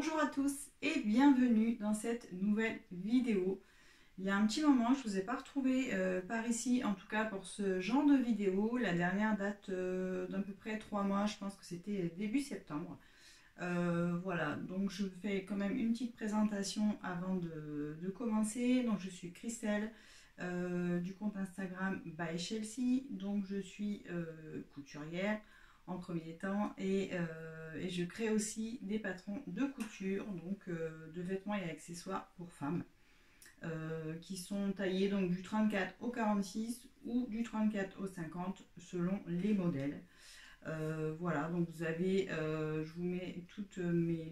Bonjour à tous et bienvenue dans cette nouvelle vidéo. Il y a un petit moment, je ne vous ai pas retrouvé par ici, en tout cas pour ce genre de vidéo. La dernière date d'à peu près 3 mois, je pense que c'était début septembre. Voilà, donc je fais quand même une petite présentation avant de commencer. Donc je suis Christelle du compte Instagram by Chelsea. Donc je suis couturière en premier temps et je crée aussi des patrons de couture, donc de vêtements et accessoires pour femmes qui sont taillés donc du 34 au 46 ou du 34 au 50 selon les modèles. Voilà, donc vous avez, je vous mets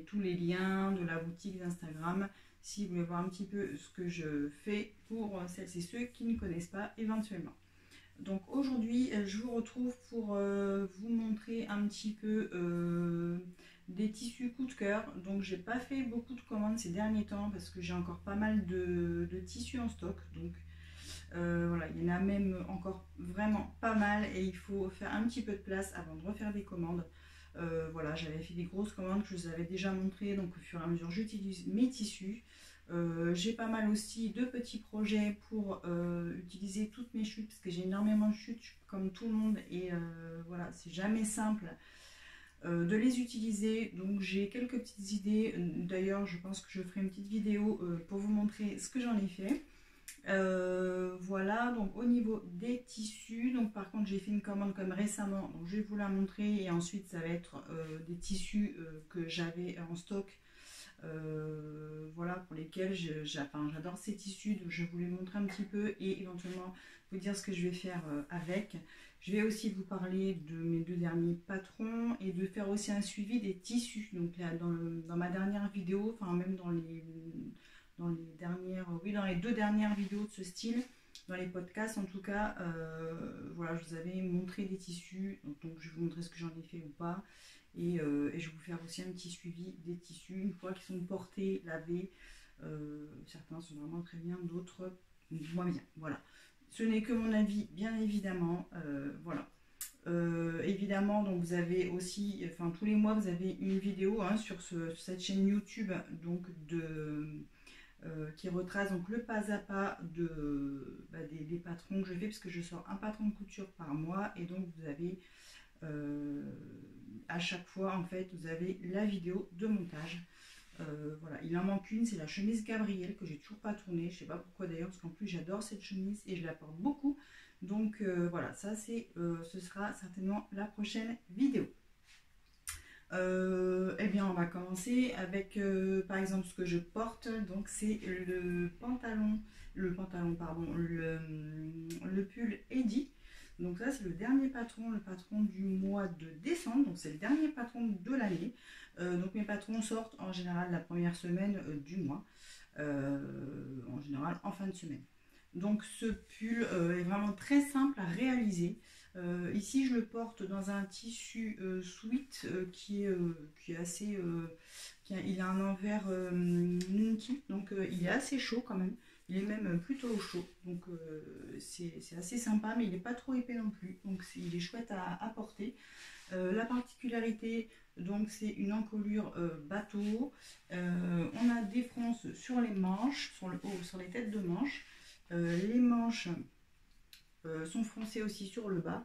tous les liens de la boutique d'Instagram si vous voulez voir un petit peu ce que je fais pour celles et ceux qui ne connaissent pas éventuellement. Donc aujourd'hui, je vous retrouve pour vous montrer un petit peu des tissus coup de cœur. Donc j'ai pas fait beaucoup de commandes ces derniers temps parce que j'ai encore pas mal de tissus en stock. Donc voilà, il y en a même encore vraiment pas mal et il faut faire un petit peu de place avant de refaire des commandes. Voilà, j'avais fait des grosses commandes que je vous avais déjà montrées, donc au fur et à mesure j'utilise mes tissus. J'ai pas mal aussi de petits projets pour utiliser toutes mes chutes parce que j'ai énormément de chutes comme tout le monde et voilà, c'est jamais simple de les utiliser. Donc j'ai quelques petites idées. D'ailleurs, je pense que je ferai une petite vidéo pour vous montrer ce que j'en ai fait. Voilà, donc au niveau des tissus, donc par contre j'ai fait une commande comme récemment, donc je vais vous la montrer et ensuite ça va être des tissus que j'avais en stock. Voilà, pour lesquels j'adore ces tissus, donc je vais vous les montrer un petit peu et éventuellement vous dire ce que je vais faire avec. Je vais aussi vous parler de mes deux derniers patrons et de faire aussi un suivi des tissus. Donc là, dans ma dernière vidéo, enfin même dans les deux dernières vidéos de ce style, dans les podcasts en tout cas, voilà, je vous avais montré des tissus, donc je vais vous montrer ce que j'en ai fait ou pas. Et je vais vous faire aussi un petit suivi des tissus une fois qu'ils sont portés, lavés. Certains sont vraiment très bien, d'autres moins bien. Voilà. Ce n'est que mon avis, bien évidemment. Voilà. Évidemment, donc vous avez aussi, enfin tous les mois, vous avez une vidéo sur cette chaîne YouTube donc qui retrace donc le pas à pas des patrons que je fais, parce que je sors un patron de couture par mois et donc vous avez à chaque fois en fait vous avez la vidéo de montage. Voilà, il en manque une, c'est la chemise Gabrielle que j'ai toujours pas tournée, je sais pas pourquoi d'ailleurs, parce qu'en plus j'adore cette chemise et je la porte beaucoup. Donc voilà, ça c'est ce sera certainement la prochaine vidéo. Eh bien on va commencer avec par exemple ce que je porte. Donc c'est le pull Eddy. Donc ça c'est le dernier patron, le patron du mois de décembre, donc c'est le dernier patron de l'année. Donc mes patrons sortent en général la première semaine du mois, en général en fin de semaine. Donc ce pull est vraiment très simple à réaliser. Ici je le porte dans un tissu sweat qui est assez... il a un envers Nunki, donc il est assez chaud quand même. Il est même plutôt chaud, donc c'est assez sympa, mais il n'est pas trop épais non plus, donc il est chouette à porter. La particularité, donc c'est une encolure bateau. On a des fronces sur les manches, sur le haut, sur les têtes de manches. Les manches sont froncées aussi sur le bas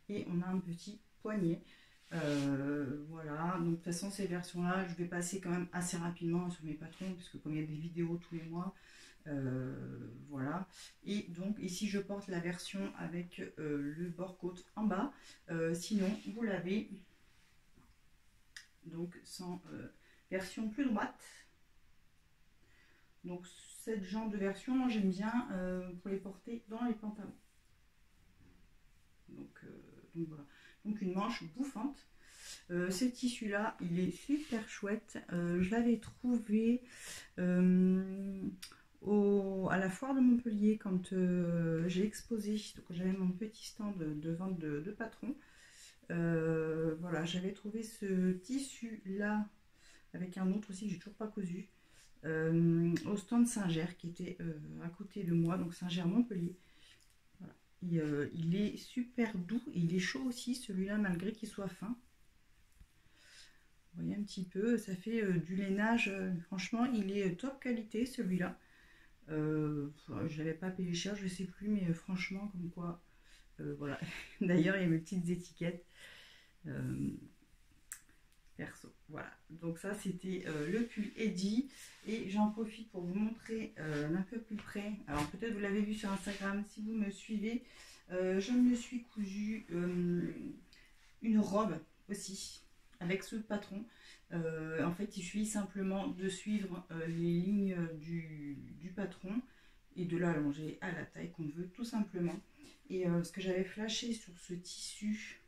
et on a un petit poignet. Voilà, donc de toute façon ces versions là je vais passer quand même assez rapidement sur mes patrons puisque comme il y a des vidéos tous les mois, voilà. Et donc ici je porte la version avec le bord côte en bas. Sinon vous l'avez donc sans version plus droite. Donc cette genre de version j'aime bien pour les porter dans les pantalons. Donc voilà, donc une manche bouffante. Ce tissu là il est super chouette. Je l'avais trouvé à la foire de Montpellier quand j'ai exposé, donc j'avais mon petit stand de vente de patrons. Voilà, j'avais trouvé ce tissu là avec un autre aussi que j'ai toujours pas cousu au stand Singer qui était à côté de moi, donc Singer Montpellier. Voilà. Il est super doux et il est chaud aussi celui-là malgré qu'il soit fin. Vous voyez un petit peu, ça fait du lainage. Franchement, il est top qualité celui-là. Je l'avais pas payé cher, je sais plus, mais franchement, comme quoi, voilà. D'ailleurs, il y a mes petites étiquettes perso. Voilà. Donc ça, c'était le pull Eddy. Et j'en profite pour vous montrer d'un peu plus près. Alors peut-être vous l'avez vu sur Instagram si vous me suivez. Je me suis cousu une robe aussi avec ce patron. En fait, il suffit simplement de suivre les lignes du patron et de l'allonger à la taille qu'on veut, tout simplement. Et ce que j'avais flashé sur ce tissu,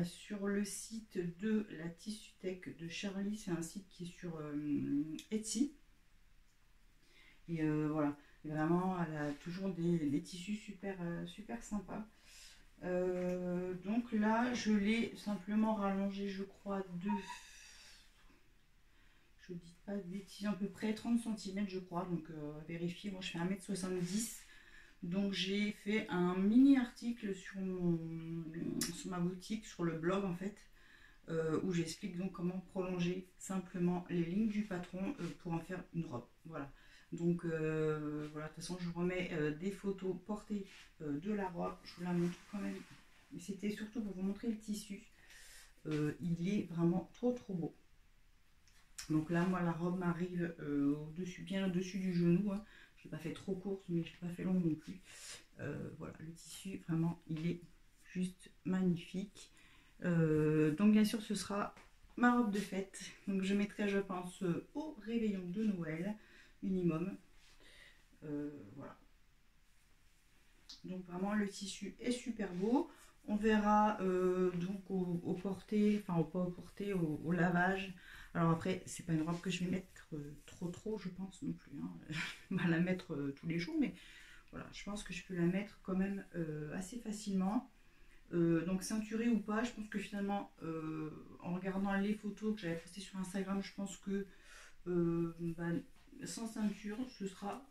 sur le site de la Tissutech de Charlie, c'est un site qui est sur Etsy. Et voilà, et vraiment, elle a toujours des tissus super, super sympas. Donc là, je l'ai simplement rallongé, je crois, je dis pas de bêtises, à peu près 30 cm, je crois. Donc vérifiez, moi je fais 1m70. Donc j'ai fait un mini article sur ma boutique, sur le blog en fait, où j'explique donc comment prolonger simplement les lignes du patron pour en faire une robe. Voilà. Donc voilà, de toute façon je remets des photos portées de la robe, je vous la montre quand même. Mais c'était surtout pour vous montrer le tissu. Il est vraiment trop trop beau. Donc là, moi, la robe m'arrive au-dessus, bien au-dessus du genou. Hein. Je ne l'ai pas fait trop courte, mais je ne l'ai pas fait longue non plus. Voilà, le tissu, vraiment, il est juste magnifique. Donc bien sûr, ce sera ma robe de fête. Donc je mettrai, je pense, au réveillon de Noël, minimum. Voilà. Donc vraiment, le tissu est super beau. On verra donc au porté, enfin pas au porté, au lavage. Alors après, c'est pas une robe que je vais mettre trop, je pense non plus. Hein. Je vais pas la mettre tous les jours, mais voilà, je pense que je peux la mettre quand même assez facilement. Donc ceinturée ou pas, je pense que finalement, en regardant les photos que j'avais postées sur Instagram, je pense que bah, sans ceinture, ce sera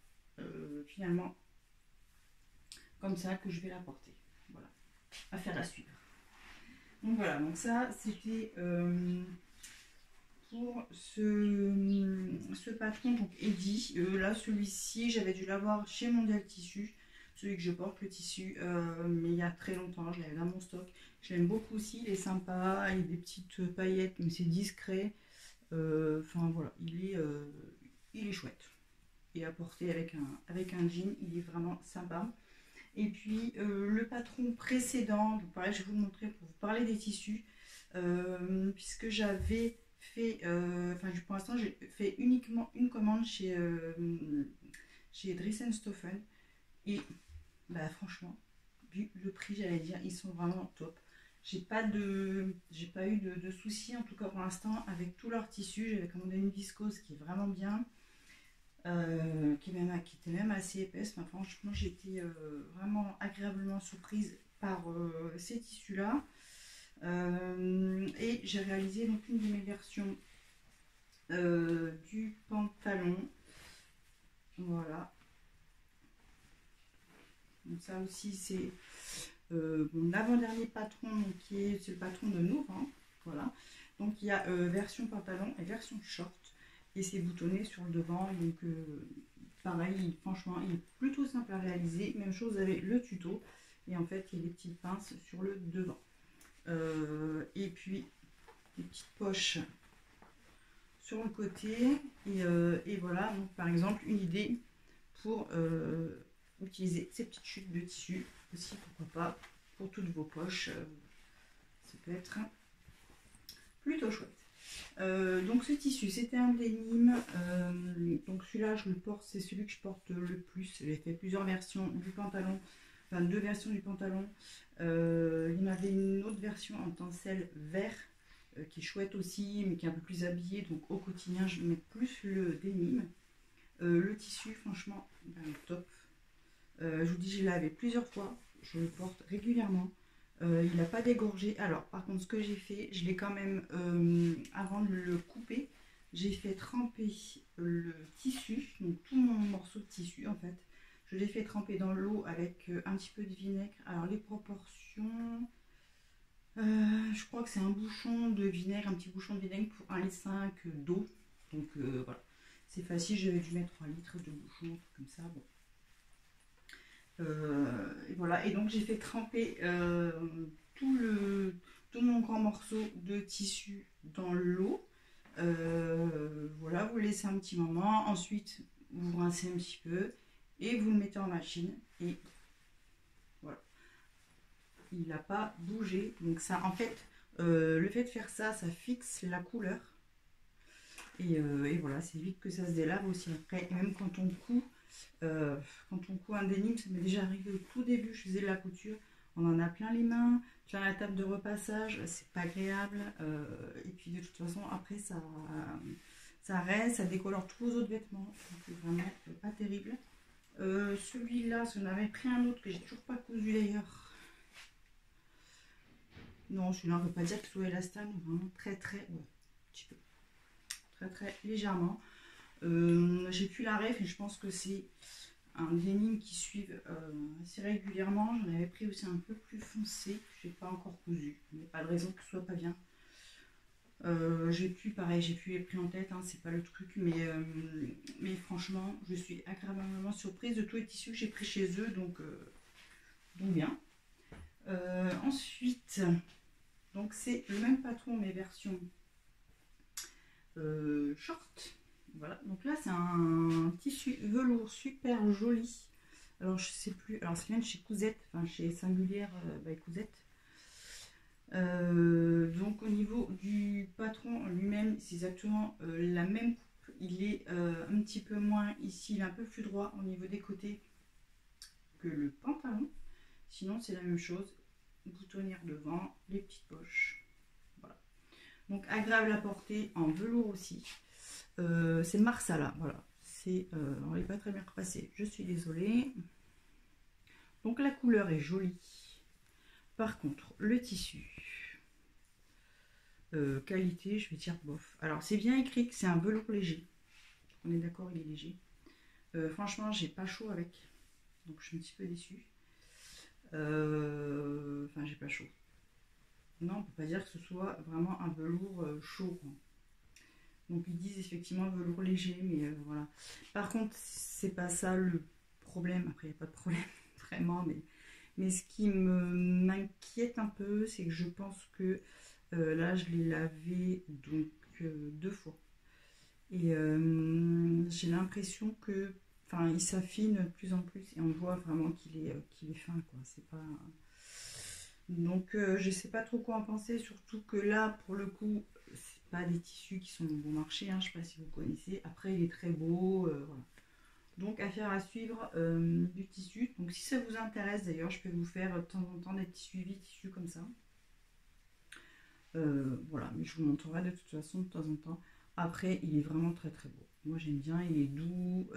finalement comme ça que je vais la porter. Voilà, affaire à suivre. Donc voilà, donc ça c'était pour ce patron, donc Eddy. Là, celui-ci, j'avais dû l'avoir chez Mondial Tissu, celui que je porte, le tissu, mais il y a très longtemps, je l'avais dans mon stock. Je l'aime beaucoup aussi, il est sympa, il y a des petites paillettes, mais c'est discret. Enfin voilà, il est chouette. Et à porter avec un jean, il est vraiment sympa. Et puis le patron précédent, donc pareil, je vais vous le montrer pour vous parler des tissus, puisque j'avais fait, enfin pour l'instant j'ai fait uniquement une commande chez Dress & Stoffen et bah, franchement, vu le prix, j'allais dire, ils sont vraiment top. J'ai pas eu de soucis en tout cas pour l'instant avec tous leurs tissus. J'avais commandé une viscose qui est vraiment bien. Qui était même assez épaisse. Enfin, franchement, j'étais vraiment agréablement surprise par ces tissus-là. Et j'ai réalisé donc une de mes versions du pantalon. Voilà. Donc ça aussi, c'est mon avant-dernier patron, c'est le patron de novembre. Voilà. Donc il y a version pantalon et version short. Et c'est boutonné sur le devant, donc pareil, franchement, il est plutôt simple à réaliser. Même chose avec le tuto, et en fait, il y a des petites pinces sur le devant. Et puis, des petites poches sur le côté. Et voilà, donc par exemple, une idée pour utiliser ces petites chutes de tissu aussi, pourquoi pas, pour toutes vos poches. Ça peut être plutôt chouette. Donc ce tissu, c'était un denim. Donc celui-là, je le porte, c'est celui que je porte le plus. J'ai fait plusieurs versions du pantalon, enfin 2 versions du pantalon. Il y en avait une autre version en tencel vert qui est chouette aussi, mais qui est un peu plus habillée. Donc au quotidien, je mets plus le denim. Le tissu, franchement, ben, top. Je vous dis, je l'ai lavé plusieurs fois. Je le porte régulièrement. Il n'a pas dégorgé. Alors, par contre, ce que j'ai fait, je l'ai quand même, avant de le couper, j'ai fait tremper le tissu, donc tout mon morceau de tissu en fait. Je l'ai fait tremper dans l'eau avec un petit peu de vinaigre. Alors, les proportions, je crois que c'est un bouchon de vinaigre, un petit bouchon de vinaigre pour 1,5 litre d'eau. Donc voilà, c'est facile, j'avais dû mettre 3 litres de bouchon, comme ça. Bon. Et voilà, et donc j'ai fait tremper tout mon grand morceau de tissu dans l'eau. Voilà, vous laissez un petit moment, ensuite vous rincez un petit peu et vous le mettez en machine et voilà, il n'a pas bougé. Donc ça, en fait, le fait de faire ça, ça fixe la couleur et voilà, c'est vite que ça se délave aussi après. Et même quand on coud un dénime, ça m'est déjà arrivé au tout début, je faisais de la couture, on en a plein les mains, plein la table de repassage, c'est pas agréable. Et puis de toute façon, après ça reste, ça décolore tous vos autres vêtements, donc vraiment pas terrible. Celui-là, j'en avais pris un autre que j'ai toujours pas cousu d'ailleurs. Non, celui-là, on ne peut pas dire que ce soit élastane, vraiment très très, ouais, un petit peu, très très légèrement. J'ai plus la ref et je pense que c'est un dénime qui suivent assez régulièrement. J'en avais pris aussi un peu plus foncé, je n'ai pas encore cousu, il n'y a pas de raison que ce soit pas bien. J'ai pu les prix en tête, hein, c'est pas le truc, mais franchement, je suis agréablement surprise de tous les tissus que j'ai pris chez eux, donc bien. Ensuite, donc c'est le même patron mais version short. Voilà, donc là c'est un tissu velours super joli. Alors je sais plus, alors c'est bien de chez Cousette, enfin chez Singulière by Cousette. Donc au niveau du patron lui-même, c'est exactement la même coupe. Il est un petit peu moins ici, il est un peu plus droit au niveau des côtés que le pantalon. Sinon c'est la même chose, boutonnière devant, les petites poches. Voilà. Donc agréable à porter, en velours aussi. C'est Marsala, voilà. On n'est pas très bien repassé, je suis désolée. Donc la couleur est jolie. Par contre, le tissu, qualité, je vais dire bof. Alors c'est bien écrit que c'est un velours léger. On est d'accord, il est léger. Franchement, j'ai pas chaud avec. Donc je suis un petit peu déçue. Enfin, j'ai pas chaud. Non, on peut pas dire que ce soit vraiment un velours chaud. Donc ils disent effectivement velours léger, mais voilà. Par contre, c'est pas ça le problème. Après, il n'y a pas de problème vraiment, mais ce qui m'inquiète un peu, c'est que je pense que là, je l'ai lavé donc 2 fois. Et j'ai l'impression que, enfin, il s'affine de plus en plus et on voit vraiment qu'il est fin, quoi. C'est pas. Donc je sais pas trop quoi en penser, surtout que là, pour le coup, c'est pas des tissus qui sont bon marché, hein, je sais pas si vous connaissez. Après, il est très beau, voilà. Donc affaire à suivre du tissu. Donc si ça vous intéresse, d'ailleurs, je peux vous faire de temps en temps des tissus tissus comme ça. Voilà, mais je vous montrerai de toute façon de temps en temps. Après, il est vraiment très très beau. Moi j'aime bien, il est doux,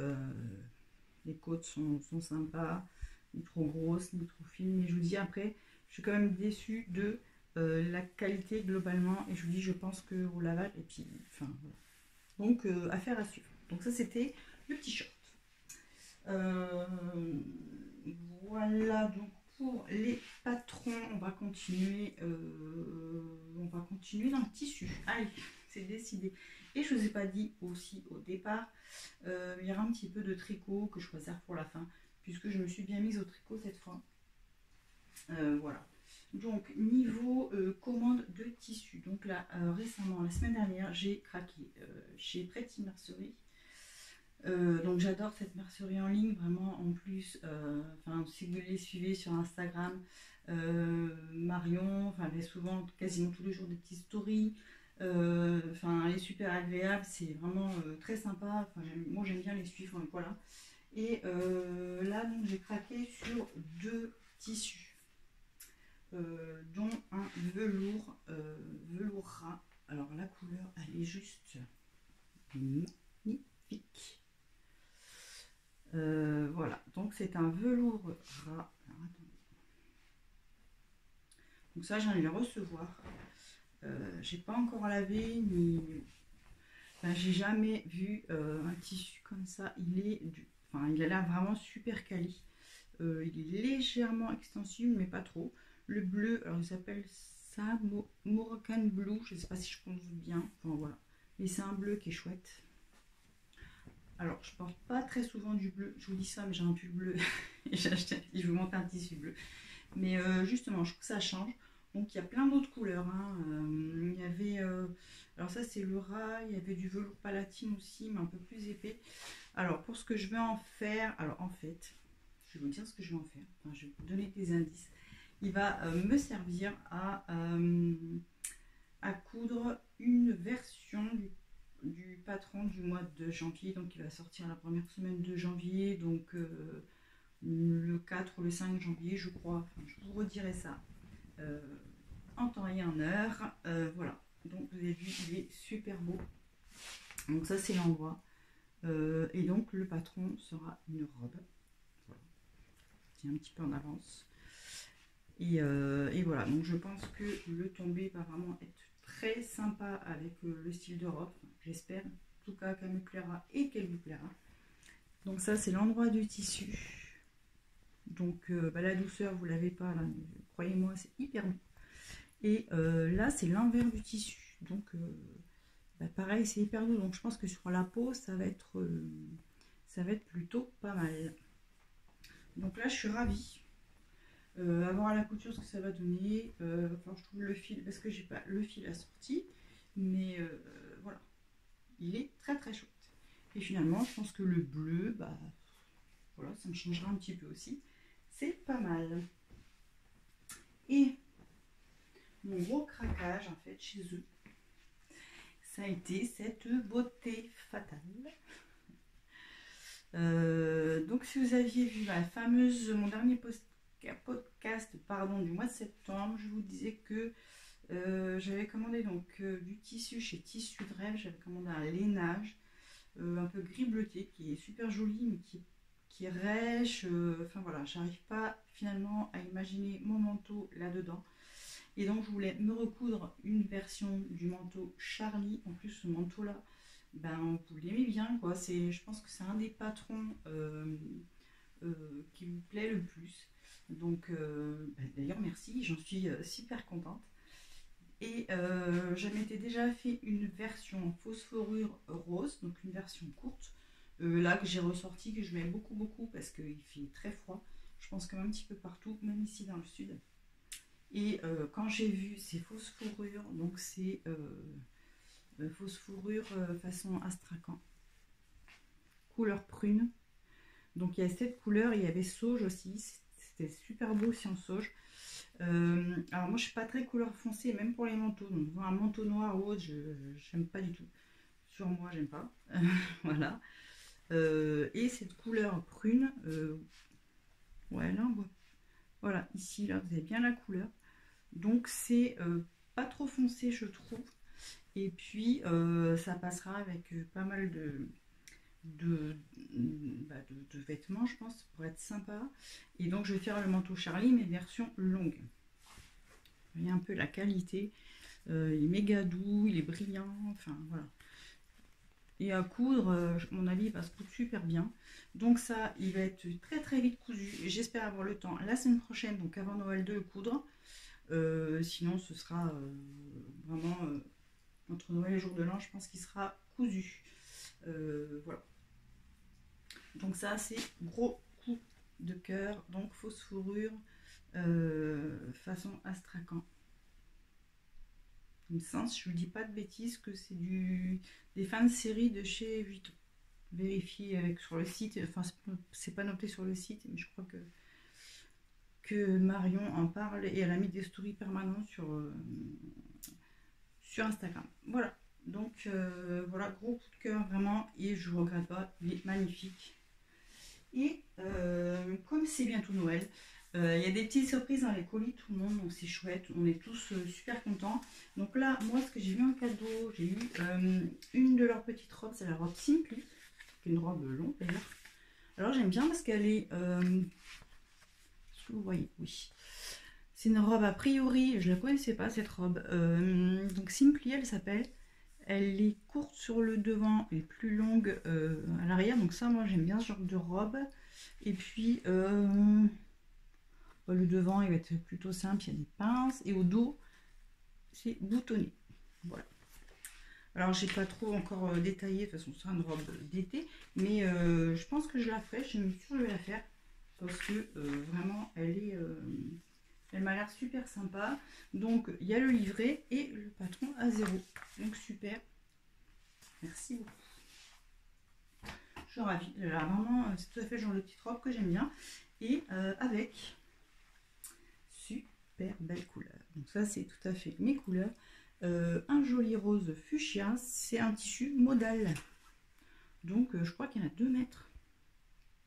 les côtes sont sympas, ni trop grosses, ni trop fines. Mais je vous dis après, je suis quand même déçue de la qualité globalement. Et je vous dis, je pense que au lavage, et puis, enfin voilà. Donc affaire à suivre. Donc ça c'était le petit short. Voilà donc pour les patrons, on va continuer dans le tissu. Allez, c'est décidé. Et je ne vous ai pas dit aussi au départ, il y aura un petit peu de tricot que je réserve pour la fin, puisque je me suis bien mise au tricot cette fois. Voilà. Donc niveau commande de tissu, donc là récemment, la semaine dernière, j'ai craqué chez Pretty Mercerie. Donc j'adore cette mercerie en ligne, vraiment. En plus, si vous les suivez sur Instagram, Marion, elle fait souvent quasiment tous les jours des petites stories. Elle est super agréable, c'est vraiment très sympa. Moi j'aime bien les suivre, voilà. Et là donc j'ai craqué sur 2 tissus, dont un velours ras. Alors la couleur elle est juste magnifique. Voilà, donc c'est un velours ras. Alors, attendez. Donc ça, j'ai envie de le recevoir. J'ai pas encore lavé, ni. Enfin, j'ai jamais vu un tissu comme ça. Il a l'air vraiment super quali. Il est légèrement extensible, mais pas trop. Le bleu, alors il s'appelle ça, Moroccan Blue, je ne sais pas si je prononce bien, enfin voilà. Et c'est un bleu qui est chouette. Alors, je porte pas très souvent du bleu, je vous dis ça, mais j'ai un pull bleu et j'ai acheté, je vous montre un tissu bleu. Mais justement, je trouve que ça change. Donc, il y a plein d'autres couleurs. Hein. Il y avait, alors ça c'est le ras, il y avait du velours palatine aussi, mais un peu plus épais. Alors, pour ce que je vais en faire, alors en fait, je vais vous dire ce que je vais en faire. Enfin, je vais vous donner des indices. Il va me servir à coudre une version du patron du mois de janvier. Donc, il va sortir la première semaine de janvier. Donc, le 4 ou le 5 janvier, je crois. Enfin, je vous redirai ça en temps et en heure. Voilà. Donc, vous avez vu, il est super beau. Donc, ça, c'est l'endroit. Et donc, le patron sera une robe. Voilà. C'est un petit peu en avance. Et voilà, donc je pense que le tombé va vraiment être très sympa avec le style de robe. J'espère en tout cas qu'elle me plaira et qu'elle vous plaira. Donc ça c'est l'endroit du tissu. Donc la douceur vous l'avez pas là, croyez-moi c'est hyper bon. Et là c'est l'envers du tissu. Donc pareil c'est hyper doux. Donc je pense que sur la peau ça va être plutôt pas mal. Donc là je suis ravie. À voir à la couture ce que ça va donner. Enfin, je trouve le fil, parce que j'ai pas le fil assorti, mais voilà, il est très très chouette. Et finalement, je pense que le bleu, bah voilà, ça me changera un petit peu aussi. C'est pas mal. Et mon gros craquage en fait chez eux, ça a été cette beauté fatale. Donc si vous aviez vu la fameuse, mon dernier podcast du mois de septembre, je vous disais que j'avais commandé donc du tissu chez Tissu de Rêve. J'avais commandé un lainage un peu gris bleuté qui est super joli mais qui rêche. Enfin voilà, j'arrive pas finalement à imaginer mon manteau là dedans, et donc je voulais me recoudre une version du manteau Charlie. En plus ce manteau là, ben vous l'aimez bien quoi, je pense que c'est un des patrons qui vous plaît le plus. Donc d'ailleurs merci, j'en suis super contente. Et je m'étais déjà fait une version phosphorure rose, donc une version courte, là que j'ai ressorti, que je mets beaucoup parce qu'il fait très froid, je pense comme un petit peu partout, même ici dans le sud. Et quand j'ai vu ces fausses fourrures, donc c'est fausses fourrures façon astrakhan, couleur prune. Donc il y a cette couleur, il y avait sauge aussi, c'était super beau aussi en sauge. Alors moi je suis pas très couleur foncée, même pour les manteaux, donc un manteau noir ou autre, j'aime pas du tout. Sur moi j'aime pas. Voilà. Et cette couleur prune, ouais là on voit. Voilà, ici là vous avez bien la couleur. Donc c'est pas trop foncé je trouve. Et puis ça passera avec pas mal de vêtements, je pense, pour être sympa. Et donc je vais faire le manteau Charlie mais version longue. Vous voyez un peu la qualité, il est méga doux, il est brillant, enfin voilà. Et à coudre, mon avis, il va se coudre super bien. Donc ça, il va être très très vite cousu. J'espère avoir le temps la semaine prochaine, donc avant Noël, de le coudre. Sinon ce sera vraiment entre Noël et jour de l'an, je pense qu'il sera cousu. Voilà. Donc ça c'est gros coup de cœur, donc fausse fourrure façon astrakhan. Il me semble, si je vous dis pas de bêtises, que c'est des fins de série de chez Vuitton. Vérifiez sur le site, enfin c'est pas noté sur le site, mais je crois que Marion en parle et elle a mis des stories permanentes sur Instagram. Voilà. Donc voilà, gros coup de cœur vraiment, et je ne regrette pas, il est magnifique. Et comme c'est bientôt Noël, il y a des petites surprises dans les colis, tout le monde, donc c'est chouette, on est tous super contents. Donc là, moi ce que j'ai eu en cadeau, j'ai eu une de leurs petites robes, c'est la robe Simply, qui est une robe longue d'ailleurs. Alors j'aime bien parce qu'elle est, est-ce que vous voyez, oui. C'est une robe a priori, je ne la connaissais pas cette robe, donc Simply elle s'appelle. Elle est courte sur le devant et plus longue à l'arrière. Donc ça, moi, j'aime bien ce genre de robe. Et puis, le devant, il va être plutôt simple. Il y a des pinces. Et au dos, c'est boutonné. Voilà. Alors, j'ai pas trop encore détaillé, de toute façon, c'est une robe d'été, mais je pense que je la ferai, je suis sûre que je vais la faire, parce que vraiment, elle m'a l'air super sympa. Donc, il y a le livret et le patron à 0. Donc, super. Merci beaucoup. Je suis ravie. Là, vraiment, c'est tout à fait le genre de petite robe que j'aime bien. Et avec super belle couleur. Donc, ça, c'est tout à fait mes couleurs. Un joli rose fuchsia, c'est un tissu modal, donc je crois qu'il y en a 2 mètres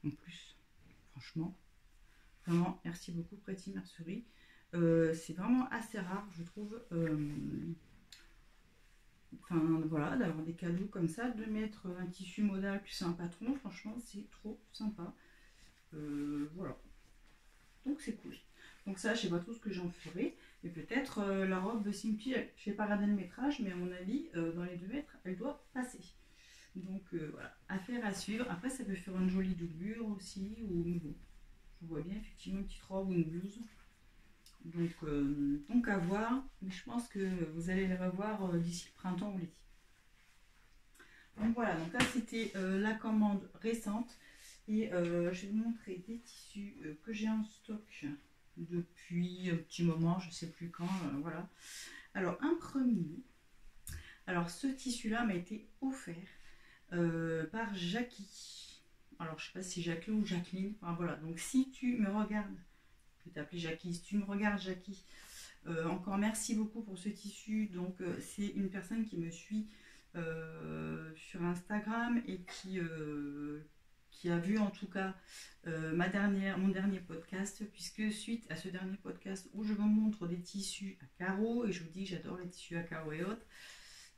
en plus. Franchement, vraiment merci beaucoup Pretty Mercerie. C'est vraiment assez rare, je trouve, enfin voilà, d'avoir des cadeaux comme ça, 2 mètres, un tissu modal plus un patron, franchement c'est trop sympa. Voilà, donc c'est cool. Donc ça, je sais pas trop ce que j'en ferai. Et peut-être la robe Simply, je n'ai pas regardé le métrage, mais à mon avis, dans les 2 mètres, elle doit passer. Donc voilà, affaire à suivre. Après, ça peut faire une jolie doublure aussi. Ou bon, je vois bien effectivement une petite robe ou une blouse. Donc à voir. Mais je pense que vous allez les revoir d'ici le printemps ou l'été. Donc voilà, donc là c'était la commande récente. Et je vais vous montrer des tissus que j'ai en stock depuis un petit moment, je ne sais plus quand, voilà. Alors un premier, alors ce tissu là m'a été offert par Jackie. Alors je sais pas si Jacqueline ou Jacqueline, enfin voilà. Donc si tu me regardes, je vais t'appeler Jackie, si tu me regardes Jackie, encore merci beaucoup pour ce tissu. Donc c'est une personne qui me suit sur Instagram et qui a vu en tout cas mon dernier podcast, puisque suite à ce dernier podcast où je vous montre des tissus à carreaux et je vous dis que j'adore les tissus à carreaux et autres,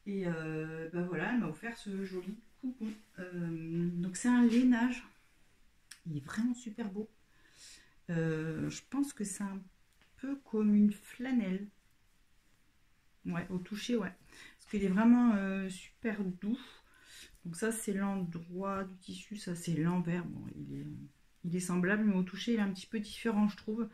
et ben voilà, elle m'a offert ce joli coupon. Donc c'est un lainage, il est vraiment super beau. Je pense que c'est un peu comme une flanelle, ouais, au toucher, ouais, parce qu'il est vraiment super doux. Donc ça c'est l'endroit du tissu, ça c'est l'envers. Bon, il est semblable, mais au toucher il est un petit peu différent, je trouve.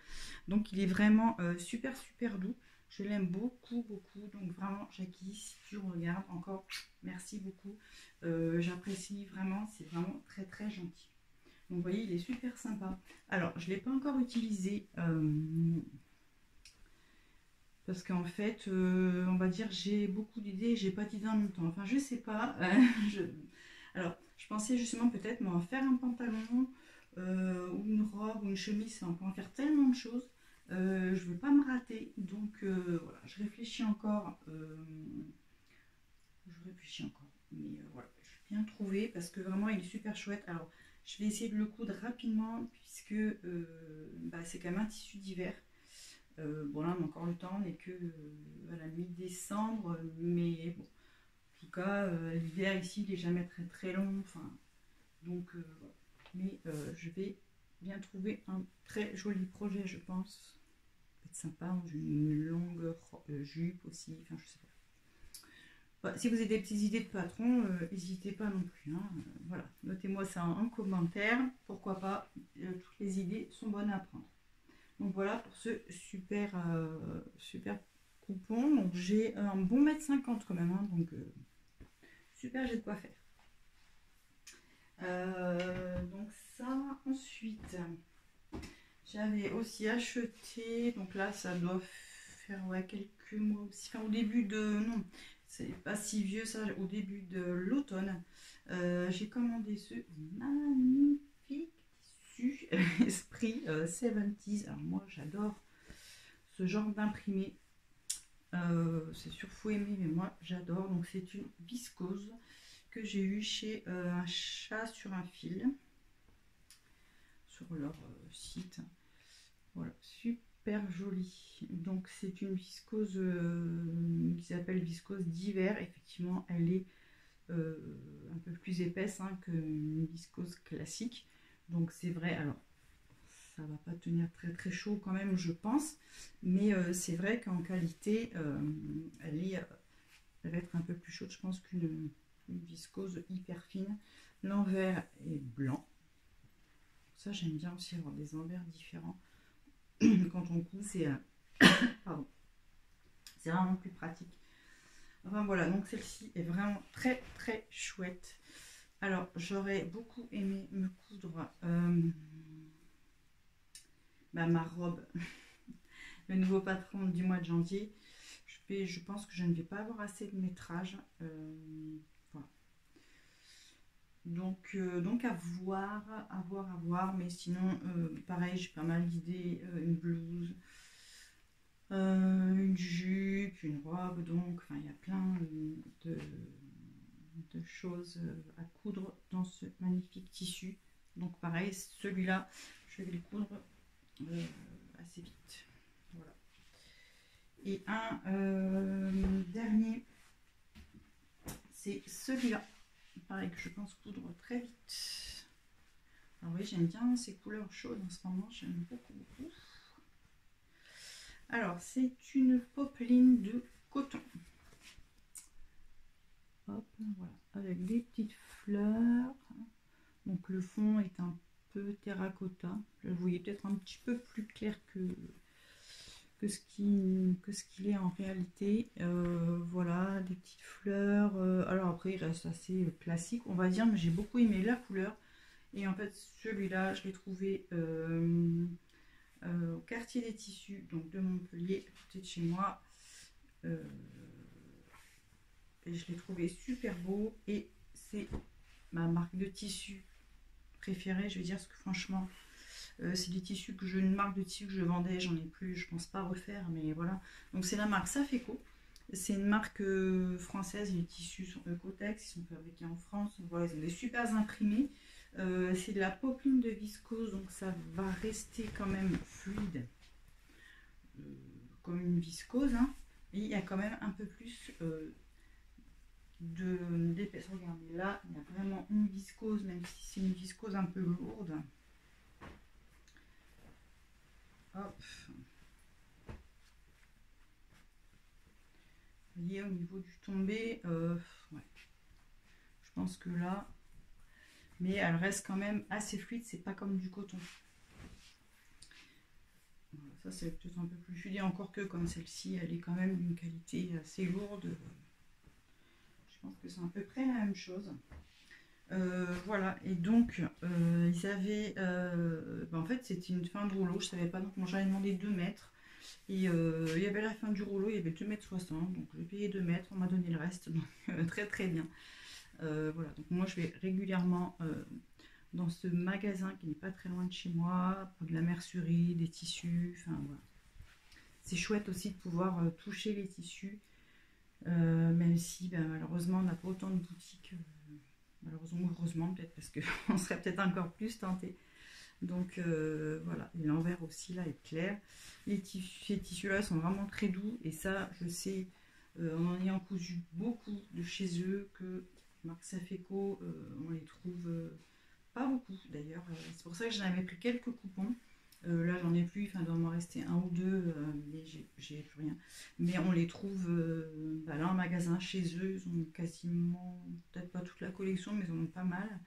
Donc il est vraiment super doux. Je l'aime beaucoup. Donc vraiment, Jackie, si tu regardes encore, merci beaucoup. J'apprécie vraiment, c'est vraiment très gentil. Donc vous voyez, il est super sympa. Alors je ne l'ai pas encore utilisé. Parce qu'en fait, on va dire, j'ai beaucoup d'idées, j'ai pas d'idées en même temps. Enfin, je sais pas. Alors, je pensais justement peut-être m'en faire un pantalon ou une robe ou une chemise. On peut en faire tellement de choses. Je ne vais pas me rater. Donc, voilà, je réfléchis encore. Mais voilà, je vais bien trouver parce que vraiment, il est super chouette. Alors, je vais essayer de le coudre rapidement puisque bah, c'est quand même un tissu d'hiver. Bon là on a encore le temps, on n'est que à la mi-décembre, mais bon, en tout cas l'hiver ici il n'est jamais très long, enfin, donc voilà. Mais je vais bien trouver un très joli projet, je pense. Ça peut être sympa, une longue jupe aussi, enfin je sais pas. Voilà, si vous avez des petites idées de patron, n'hésitez pas non plus, hein, voilà, notez-moi ça en commentaire, pourquoi pas, toutes les idées sont bonnes à prendre. Donc voilà pour ce super coupon. Donc j'ai un bon 1,50 m quand même, hein, donc super, j'ai de quoi faire. Donc ça, ensuite j'avais aussi acheté, donc là ça doit faire ouais, quelques mois aussi, enfin au début de, non c'est pas si vieux ça, au début de l'automne, j'ai commandé ce magnifique tissu esprit 70s. Alors moi j'adore ce genre d'imprimé, c'est sûr faut aimer, mais moi j'adore. Donc c'est une viscose que j'ai eu chez un chat sur un fil sur leur site. Voilà, super joli. Donc c'est une viscose qui s'appelle viscose d'hiver. Effectivement elle est un peu plus épaisse hein, qu'une viscose classique. Donc c'est vrai, alors ça va pas tenir très chaud quand même je pense, mais c'est vrai qu'en qualité elle va être un peu plus chaude je pense qu'une viscose hyper fine. L'envers est blanc, ça j'aime bien aussi avoir des envers différents quand on coud, c'est c'est vraiment plus pratique. Enfin voilà, donc celle-ci est vraiment très très chouette. Alors j'aurais beaucoup aimé me coudre ma robe, le nouveau patron du mois de janvier. Je pense que je ne vais pas avoir assez de métrage. Voilà. Donc à voir, à voir. Mais sinon, pareil, j'ai pas mal d'idées. Une blouse, une jupe, une robe. Donc, enfin, il y a plein de choses à coudre dans ce magnifique tissu. Donc pareil, celui-là, je vais le coudre assez vite. Voilà. Et un dernier, c'est celui-là. Pareil que je pense coudre très vite. Alors oui, j'aime bien ces couleurs chaudes en ce moment, j'aime beaucoup, beaucoup. Alors, c'est une popeline de coton. Hop, voilà, avec des petites fleurs. Donc le fond est un peu terracotta. Vous voyez peut-être un petit peu plus clair que ce qu'il est en réalité. Voilà, des petites fleurs. Alors après, il reste assez classique, on va dire, mais j'ai beaucoup aimé la couleur. Et en fait, celui-là, je l'ai trouvé au quartier des tissus, donc de Montpellier, à côté de chez moi. Et je l'ai trouvé super beau. Et c'est ma marque de tissu préférée, je veux dire, parce que franchement, c'est des tissus que une marque de tissu que je vendais, j'en ai plus, je pense pas refaire, mais voilà. Donc c'est la marque Safeco. C'est une marque française, les tissus sont Ecotex, ils sont fabriqués en France. Donc, voilà, ils ont des super imprimés. C'est de la popeline de viscose, donc ça va rester quand même fluide, comme une viscose. Hein. Et il y a quand même un peu plus d'épaisseur. Regardez, là, il y a vraiment une viscose, même si c'est une viscose un peu lourde. Hop. Vous voyez, au niveau du tombé, ouais. Je pense que là, mais elle reste quand même assez fluide, c'est pas comme du coton. Voilà, ça c'est peut-être un peu plus fluide, encore que comme celle-ci, elle est quand même d'une qualité assez lourde. Je pense que c'est à peu près la même chose. Voilà, et donc ils avaient, en fait c'était une fin de rouleau, je savais pas, donc moi j'avais demandé 2 mètres. Et il y avait la fin du rouleau, il y avait 2,60 m, donc j'ai payé 2 mètres, on m'a donné le reste, donc très très bien. Voilà, donc moi je vais régulièrement dans ce magasin qui n'est pas très loin de chez moi, pour de la mercerie, des tissus, enfin voilà. C'est chouette aussi de pouvoir toucher les tissus, même si malheureusement on n'a pas autant de boutiques, malheureusement ou heureusement peut-être, parce qu'on serait peut-être encore plus tenté. Donc voilà, et l'envers aussi là est clair. Ces tissus là sont vraiment très doux, et ça je sais en ayant cousu beaucoup de chez eux que marque Safeco, on les trouve pas beaucoup d'ailleurs. C'est pour ça que j'en avais pris quelques coupons. Là j'en ai plus, enfin il doit m'en rester un ou deux, mais j'ai plus rien. Mais on les trouve là en magasin chez eux, ils ont quasiment, peut-être pas toute la collection, mais ils en ont pas mal.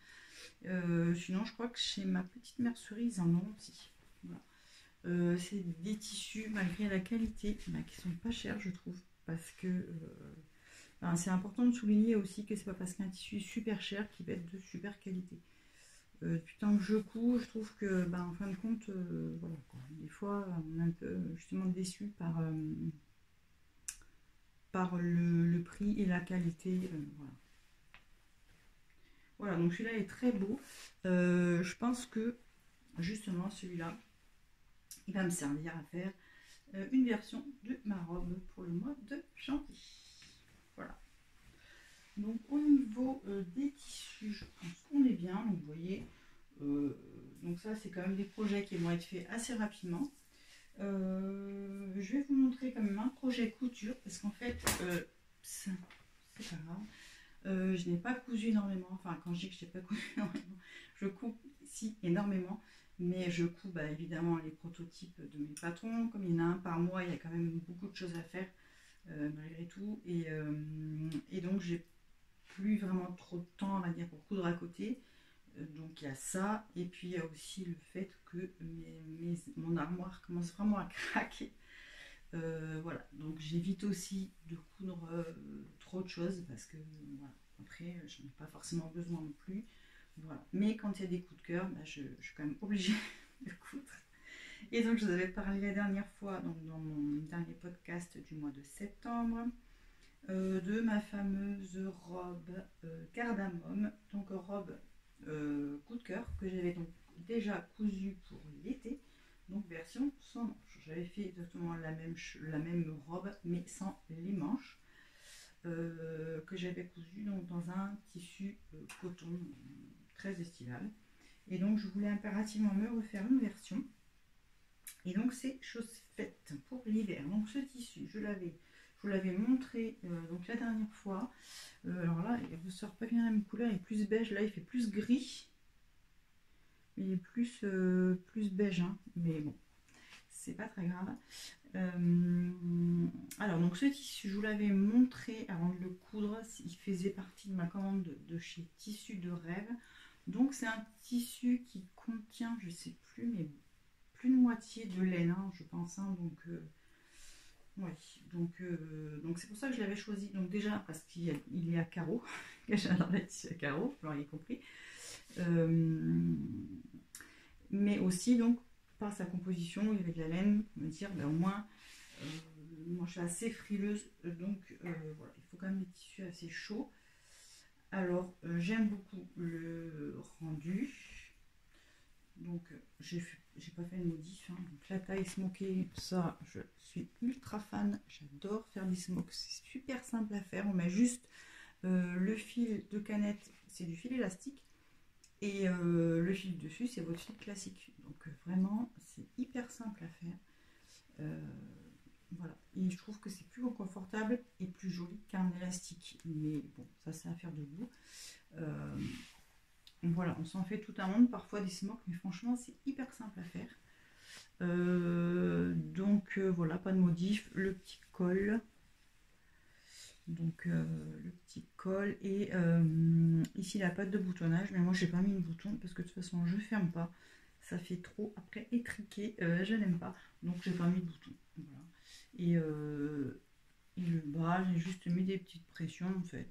Sinon je crois que chez ma petite mercerie ils en ont aussi. Voilà. C'est des tissus malgré la qualité qui sont pas chers je trouve, parce que c'est important de souligner aussi que c'est pas parce qu'un tissu est super cher qu'il va être de super qualité. Depuis le temps que je couds, je trouve que en fin de compte, voilà, quoi. Des fois on est un peu justement déçu par le prix et la qualité. Voilà. Voilà, donc celui-là est très beau. Je pense que justement celui-là, il va me servir à faire une version de ma robe pour le mois de janvier. Voilà. Donc au niveau des tissus, je pense qu'on est bien. Donc vous voyez, donc ça c'est quand même des projets qui vont être faits assez rapidement. Je vais vous montrer quand même un projet couture, parce qu'en fait, c'est pas grave. Je n'ai pas cousu énormément, enfin quand je dis que je n'ai pas cousu énormément, je couds si énormément, mais je couds évidemment les prototypes de mes patrons, comme il y en a un par mois, il y a quand même beaucoup de choses à faire malgré tout, et donc j'ai plus vraiment trop de temps, on va dire, pour coudre à côté. Donc il y a ça, et puis il y a aussi le fait que mon armoire commence vraiment à craquer. Voilà, donc j'évite aussi de coudre trop de choses parce que voilà, après je n'en ai pas forcément besoin non plus. Voilà. Mais quand il y a des coups de cœur, bah, je suis quand même obligée de coudre. Et donc je vous avais parlé la dernière fois, donc dans mon dernier podcast du mois de septembre, de ma fameuse robe cardamome, donc robe coup de cœur que j'avais donc déjà cousue pour l'été, donc version sans manches. J'avais fait exactement la même robe mais sans les manches, que j'avais cousue donc dans un tissu coton très estival. Et donc je voulais impérativement me refaire une version. Et donc c'est chose faite pour l'hiver. Donc ce tissu, je vous l'avais montré donc la dernière fois. Alors là, il ne ressort pas bien la même couleur, il est plus beige. Là, il fait plus gris. Il est plus beige, hein. Mais bon, c'est pas très grave. Alors, donc ce tissu, je vous l'avais montré avant de le coudre. Il faisait partie de ma commande de chez Tissu de Rêve. Donc, c'est un tissu qui contient, je sais plus, mais plus de moitié de laine, hein, je pense. Hein, donc, ouais. Donc c'est pour ça que je l'avais choisi. Donc, déjà, parce qu'il y a carreaux. J'adore les tissus à carreaux, vous l'auriez compris. Mais aussi, donc, par sa composition, il y avait de la laine, pour me dire, ben, au moins, moi je suis assez frileuse, donc voilà, il faut quand même des tissus assez chauds. Alors, j'aime beaucoup le rendu. Donc, j'ai pas fait de modif. Hein. Donc, la taille smokée, ça, je suis ultra fan. J'adore faire des smokes. C'est super simple à faire. On met juste le fil de canette, c'est du fil élastique. Et le fil dessus, c'est votre fil classique. Donc, vraiment, c'est hyper simple à faire. Voilà. Et je trouve que c'est plus confortable et plus joli qu'un élastique. Mais bon, ça, c'est à faire de goût. Voilà, on s'en fait tout un monde, parfois des smokes, mais franchement, c'est hyper simple à faire. Donc voilà, pas de modif, le petit col. Donc le petit col et ici la patte de boutonnage, mais moi j'ai pas mis de bouton parce que de toute façon je ferme pas, ça fait trop après étriqué, je n'aime pas, donc j'ai pas mis de bouton. Voilà. Et le bas, j'ai juste mis des petites pressions en fait.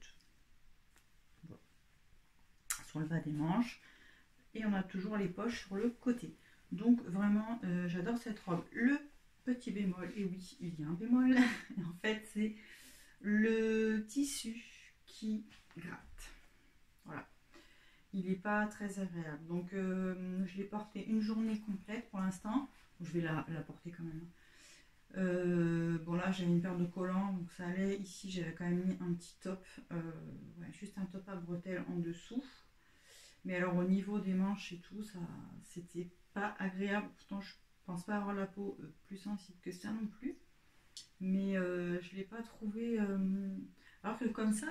Voilà. Sur le bas des manches. Et on a toujours les poches sur le côté. Donc vraiment, j'adore cette robe. Le petit bémol, et oui, il y a un bémol, en fait, c'est le tissu qui gratte. Voilà. Il n'est pas très agréable. Donc, je l'ai porté une journée complète pour l'instant. Je vais la porter quand même. Bon, là, j'avais une paire de collants, donc ça allait. Ici, j'avais quand même mis un petit top, ouais, juste un top à bretelles en dessous. Mais alors au niveau des manches et tout, ça c'était pas agréable. Pourtant je pense pas avoir la peau plus sensible que ça non plus. Mais je l'ai pas trouvé. Alors que comme ça,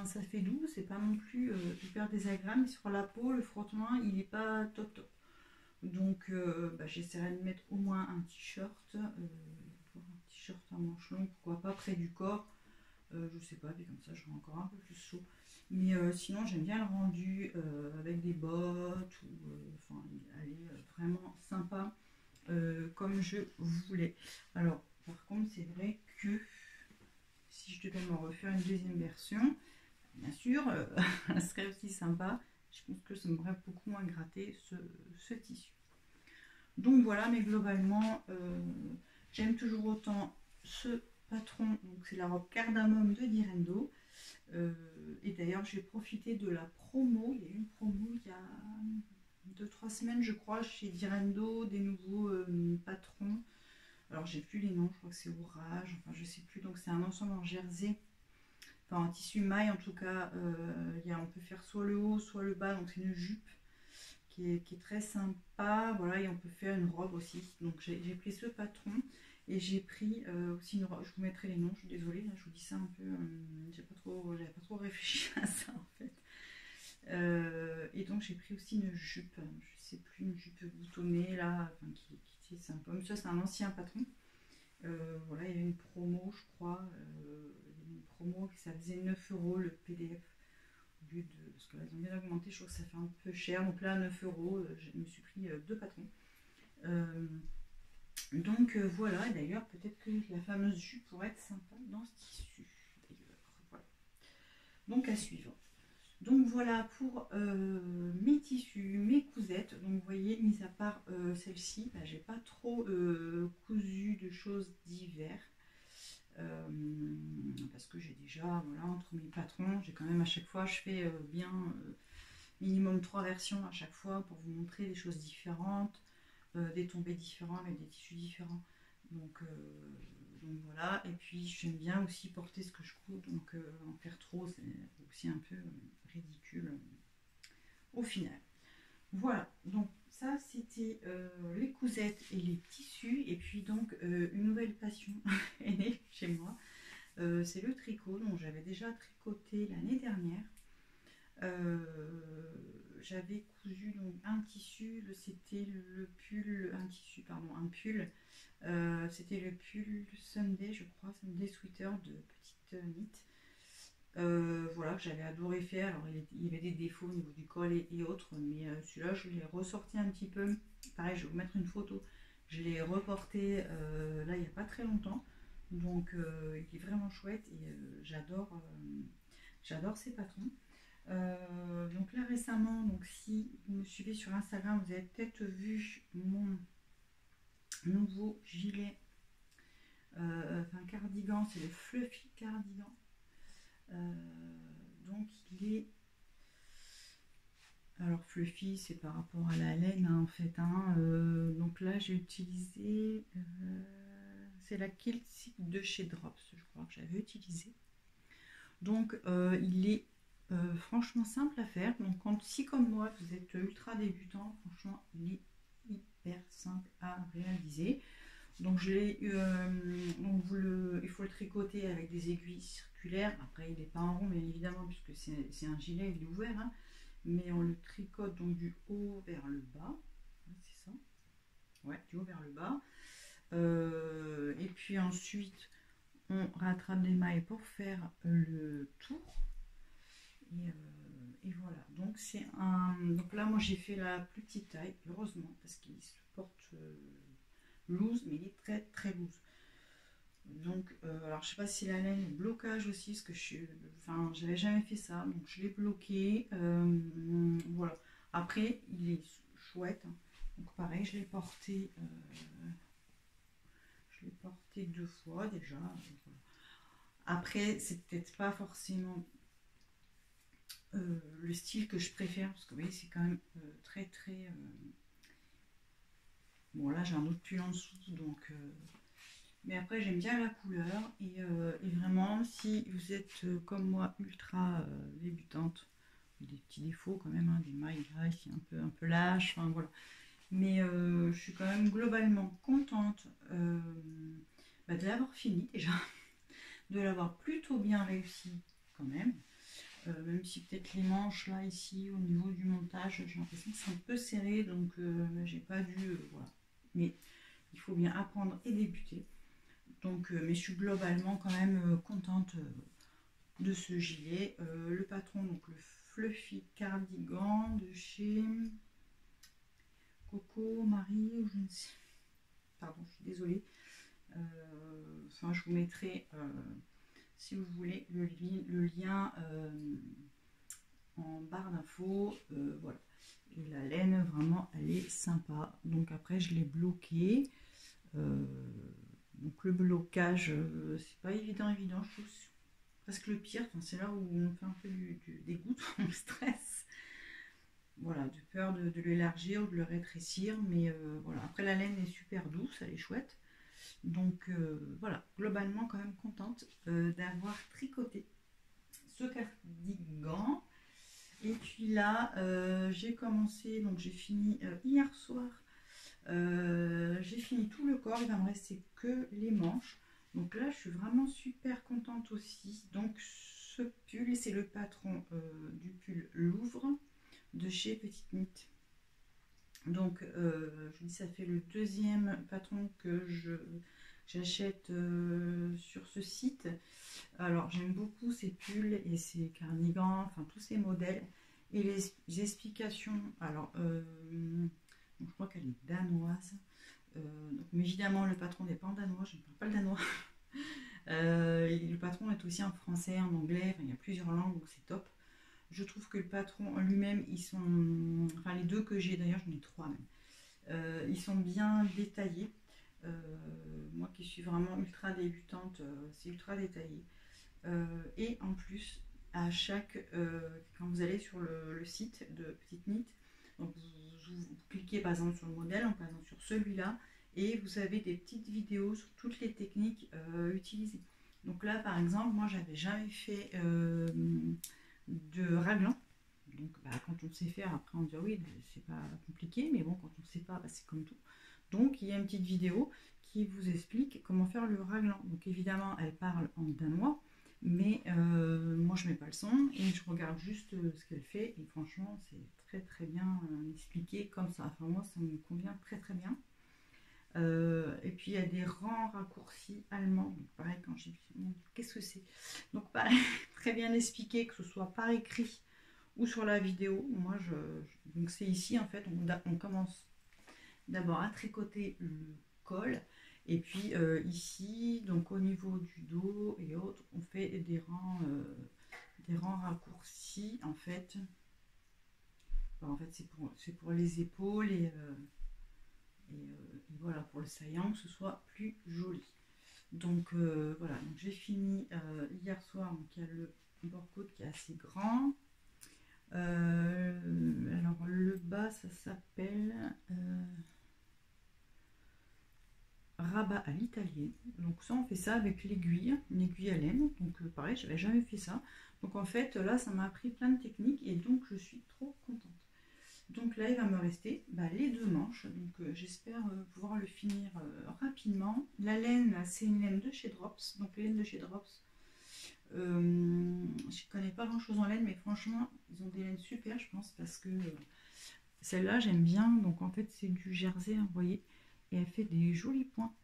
ça fait doux, c'est pas non plus hyper désagréable. Mais sur la peau, le frottement, il est pas top top. Donc j'essaierai de mettre au moins un t-shirt. Un t-shirt à manches longues, pourquoi pas près du corps. Je sais pas, puis comme ça j'aurai encore un peu plus chaud. Mais sinon j'aime bien le rendu avec des bottes ou elle est vraiment sympa comme je voulais. Alors par contre c'est vrai que si je devais me refaire une deuxième version, bien sûr elle serait aussi sympa. Je pense que ça m'aurait beaucoup moins gratté ce tissu. Donc voilà, mais globalement j'aime toujours autant ce patron, donc c'est la robe cardamome de Direndo. Et d'ailleurs j'ai profité de la promo, il y a eu une promo il y a 2-3 semaines je crois chez Direndo, des nouveaux patrons. Alors j'ai plus les noms, je crois que c'est Orage, enfin je sais plus, donc c'est un ensemble en jersey, enfin en tissu maille en tout cas. On peut faire soit le haut soit le bas, donc c'est une jupe qui est très sympa, voilà, et on peut faire une robe aussi. Donc j'ai pris ce patron. Et j'ai pris aussi une robe, je vous mettrai les noms, je suis désolée, là, je vous dis ça un peu, j'avais pas trop réfléchi à ça en fait. Et donc j'ai pris aussi une jupe, je sais plus, une jupe boutonnée là, qui est sympa. Mais ça c'est un ancien patron. Voilà, il y avait une promo, je crois, une promo qui ça faisait 9 € le PDF. Au lieu de, parce que là ils ont bien augmenté, je trouve que ça fait un peu cher. Donc là 9 €, je me suis pris deux patrons. Donc voilà, d'ailleurs peut-être que la fameuse jupe pourrait être sympa dans ce tissu. Voilà. Donc à suivre. Donc voilà pour mes tissus, mes cousettes. Donc vous voyez, mis à part celle-ci, bah, j'ai pas trop cousu de choses d'hiver. Parce que j'ai déjà, voilà, entre mes patrons, j'ai quand même à chaque fois, je fais bien minimum 3 versions à chaque fois pour vous montrer des choses différentes, des tombés différents avec des tissus différents. Donc voilà, et puis j'aime bien aussi porter ce que je couds, donc en faire trop c'est aussi un peu ridicule au final. Voilà, donc ça c'était les cousettes et les tissus, et puis donc une nouvelle passion est née chez moi, c'est le tricot, dont j'avais déjà tricoté l'année dernière. J'avais cousu donc un tissu, c'était le pull, un tissu, pardon, un pull, c'était le pull Sunday, je crois, Sunday Sweater de Petite Knit. Voilà, que j'avais adoré faire. Alors il y avait des défauts au niveau du col et autres, mais celui-là je l'ai ressorti un petit peu. Pareil, je vais vous mettre une photo. Je l'ai reporté là il n'y a pas très longtemps, donc il est vraiment chouette et j'adore ces patrons. Donc là récemment, donc si vous me suivez sur Instagram, vous avez peut-être vu mon nouveau gilet, enfin cardigan, c'est le Fluffy Cardigan. Donc il est, alors Fluffy c'est par rapport à la laine hein, en fait hein. Donc là j'ai utilisé c'est la Kilt de chez Drops, je crois que j'avais utilisé. Donc il est franchement simple à faire. Donc si comme moi vous êtes ultra débutant, franchement il est hyper simple à réaliser. Donc il faut le tricoter avec des aiguilles circulaires. Après il n'est pas en rond bien évidemment puisque c'est un gilet, il est ouvert hein. Mais on le tricote donc du haut vers le bas. C'est ça. Ouais, du haut vers le bas. Et puis ensuite on rattrape des mailles pour faire le tour. Et voilà, donc c'est un. Donc là, moi j'ai fait la plus petite taille, heureusement, parce qu'il se porte loose, mais il est très très loose. Donc, alors je sais pas si la laine est blocage aussi, parce que j'avais jamais fait ça, donc je l'ai bloqué. Voilà. Après, il est chouette. Hein. Donc pareil, je l'ai porté 2 fois déjà. Voilà. Après, c'est peut-être pas forcément le style que je préfère parce que vous voyez c'est quand même très très bon là j'ai un autre pull en dessous donc mais après j'aime bien la couleur et vraiment si vous êtes comme moi ultra débutante, des petits défauts quand même hein, des mailles là ici un peu lâches, enfin voilà, mais je suis quand même globalement contente de l'avoir fini déjà, de l'avoir plutôt bien réussi quand même. Même si peut-être les manches là ici au niveau du montage j'ai l'impression que c'est un peu serré, donc j'ai pas dû voilà, mais il faut bien apprendre et débuter, donc mais je suis globalement quand même contente de ce gilet. Le patron, donc le Fluffy Cardigan de chez Coco Marie ou je ne sais, pardon je suis désolée, enfin je vous mettrai si vous voulez le lien en barre d'infos, voilà. Et la laine vraiment elle est sympa. Donc après je l'ai bloqué. Donc le blocage c'est pas évident, je trouve presque le pire. Enfin, c'est là où on fait un peu du dégoût, on stresse. Voilà, de peur de l'élargir ou de le rétrécir, mais voilà. Après la laine est super douce, elle est chouette. Donc voilà, globalement quand même contente d'avoir tricoté ce cardigan. Et puis là j'ai commencé, donc j'ai fini hier soir, j'ai fini tout le corps, il va me rester que les manches. Donc là je suis vraiment super contente aussi. Donc ce pull, c'est le patron du pull Louvre de chez Petite Knit. Donc je vous dis, ça fait le deuxième patron que j'achète sur ce site. Alors j'aime beaucoup ces pulls et ces cardigans, enfin tous ces modèles et les explications. Alors je crois qu'elle est danoise. Mais évidemment, le patron n'est pas en danois, je ne parle pas le danois. Le patron est aussi en français, en anglais, enfin, il y a plusieurs langues, donc c'est top. Je trouve que le patron lui-même, ils sont, enfin les deux que j'ai d'ailleurs, j'en ai trois même, ils sont bien détaillés. Moi qui suis vraiment ultra débutante, c'est ultra détaillé. Et en plus, à chaque, quand vous allez sur le site de Petite Knit, donc vous cliquez par exemple sur le modèle, par exemple sur celui-là, et vous avez des petites vidéos sur toutes les techniques utilisées. Donc là, par exemple, moi, j'avais jamais fait de raglan. Donc, quand on sait faire, après on dit oui, c'est pas compliqué, mais bon, quand on ne sait pas, c'est comme tout. Donc, il y a une petite vidéo qui vous explique comment faire le raglan. Donc, évidemment, elle parle en danois, mais moi, je mets pas le son et je regarde juste ce qu'elle fait. Et franchement, c'est très très bien expliqué comme ça. Enfin, moi, ça me convient très très bien. Et puis il y a des rangs raccourcis allemands. Donc pareil, quand j'ai dit qu'est-ce que c'est, donc pareil, très bien expliqué, que ce soit par écrit ou sur la vidéo. Moi, donc c'est ici en fait, on commence d'abord à tricoter le col. Et puis ici, donc au niveau du dos et autres, on fait des rangs raccourcis en fait. En fait, c'est pour les épaules et voilà, pour le saillant, que ce soit plus joli. Donc voilà, donc j'ai fini hier soir. Donc il y a le bord-côte qui est assez grand. Alors le bas, ça s'appelle rabat à l'italienne. Donc ça, on fait ça avec l'aiguille, une aiguille à laine. Donc pareil, j'avais jamais fait ça. Donc en fait, là, ça m'a appris plein de techniques et donc je suis trop contente. Donc là, il va me rester les deux manches. Donc j'espère pouvoir le finir rapidement. La laine, c'est une laine de chez Drops. Donc la laine de chez Drops, je ne connais pas grand chose en laine, mais franchement, ils ont des laines super, je pense, parce que celle-là, j'aime bien. Donc en fait, c'est du jersey, vous voyez, et elle fait des jolis points.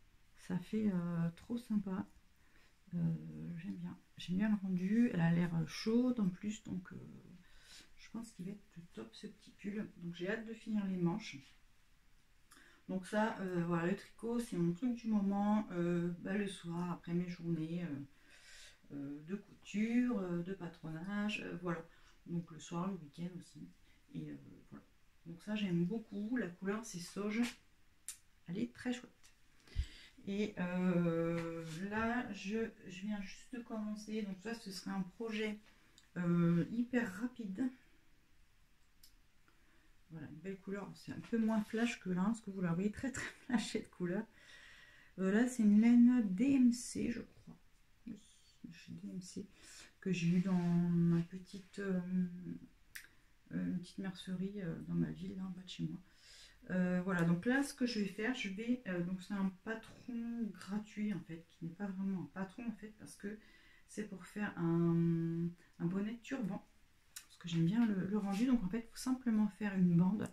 Ça fait trop sympa. J'aime bien le rendu. Elle a l'air chaude en plus, donc je pense qu'il va être top ce petit pull. Donc j'ai hâte de finir les manches. Donc ça, voilà, le tricot, c'est mon truc du moment. Le soir, après mes journées de couture, de patronage, voilà. Donc le soir, le week-end aussi. Et voilà. Donc ça, j'aime beaucoup. La couleur, c'est sauge. Elle est très chouette. Et là, je viens juste de commencer. Donc ça, ce serait un projet hyper rapide. Voilà, une belle couleur. C'est un peu moins flash que là, parce que vous la voyez très très flash cette couleur. Là, c'est une laine DMC, je crois. Oui, chez DMC, que j'ai eu dans ma petite mercerie dans ma ville, là, en bas de chez moi. Voilà, donc là, ce que je vais faire, donc c'est un patron gratuit en fait, qui n'est pas vraiment un patron en fait, parce que c'est pour faire un bonnet turban. Que j'aime bien le rendu. Donc en fait, il faut simplement faire une bande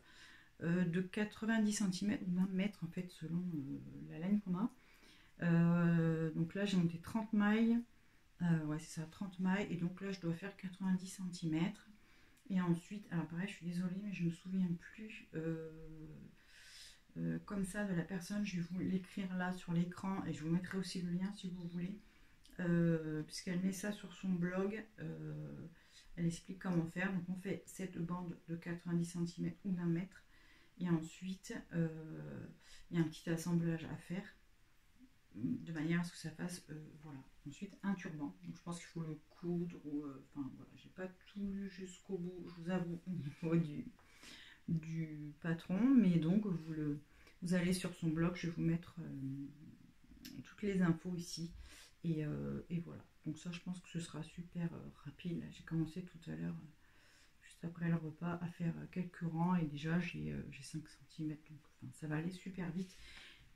de 90 cm ou 1 mètre en fait, selon la laine qu'on a. Donc là, j'ai monté 30 mailles. Ouais, c'est ça, 30 mailles. Et donc là, je dois faire 90 cm. Et ensuite, alors pareil, je suis désolée, mais je ne me souviens plus comme ça de la personne. Je vais vous l'écrire là sur l'écran et je vous mettrai aussi le lien si vous voulez. Puisqu'elle met ça sur son blog. Elle explique comment faire. Donc on fait cette bande de 90 cm ou d'1 mètre. Et ensuite, il y a un petit assemblage à faire. De manière à ce que ça fasse, voilà. Ensuite, un turban. Donc je pense qu'il faut le coudre. Enfin voilà, j'ai pas tout lu jusqu'au bout, je vous avoue, au niveau du patron. Mais donc vous allez sur son blog, je vais vous mettre toutes les infos ici. Et voilà. Donc ça, je pense que ce sera super rapide. J'ai commencé tout à l'heure, juste après le repas, à faire quelques rangs. Et déjà, j'ai 5 cm. Donc enfin, ça va aller super vite.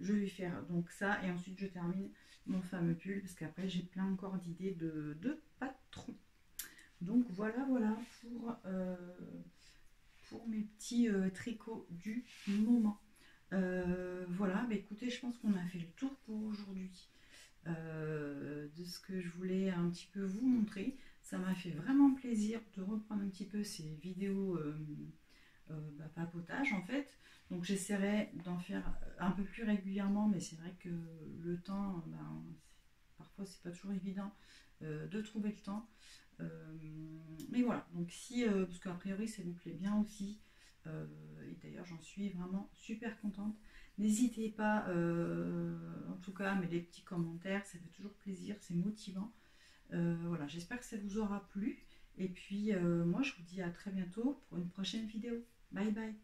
Je vais faire donc ça. Et ensuite, je termine mon fameux pull. Parce qu'après, j'ai plein encore d'idées de patrons. Donc voilà pour mes petits tricots du moment. Voilà. Écoutez, je pense qu'on a fait le tour pour aujourd'hui. De ce que je voulais un petit peu vous montrer. Ça m'a fait vraiment plaisir de reprendre un petit peu ces vidéos papotage en fait. Donc j'essaierai d'en faire un peu plus régulièrement, mais c'est vrai que le temps, ben, parfois c'est pas toujours évident de trouver le temps. Mais voilà, donc si, parce qu'a priori ça vous plaît bien aussi, et d'ailleurs j'en suis vraiment super contente. N'hésitez pas, en tout cas, à mettre des petits commentaires, ça fait toujours plaisir, c'est motivant. Voilà, j'espère que ça vous aura plu. Et puis moi je vous dis à très bientôt pour une prochaine vidéo. Bye bye.